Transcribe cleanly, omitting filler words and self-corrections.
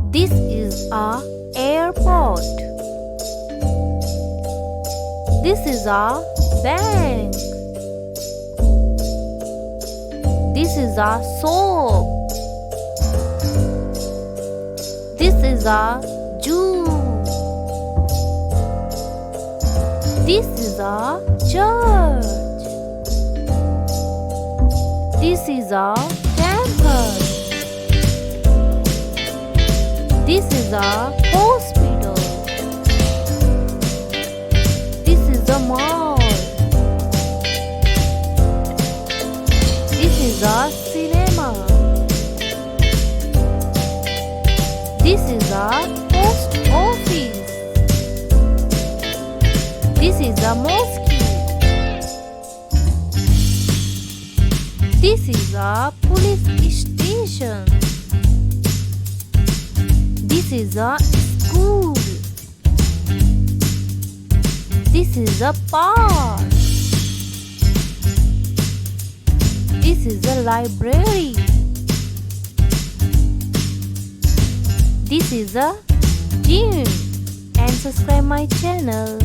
This is a airport. This is a bank. This is a soap. This is a zoo. This is a church. This is a temple. This is a hospital. This is a mall. This is a cinema. This is a post office. This is a mosque. This is a police station. This is a school. This is a park. This is a library. This is a gym. And subscribe my channel.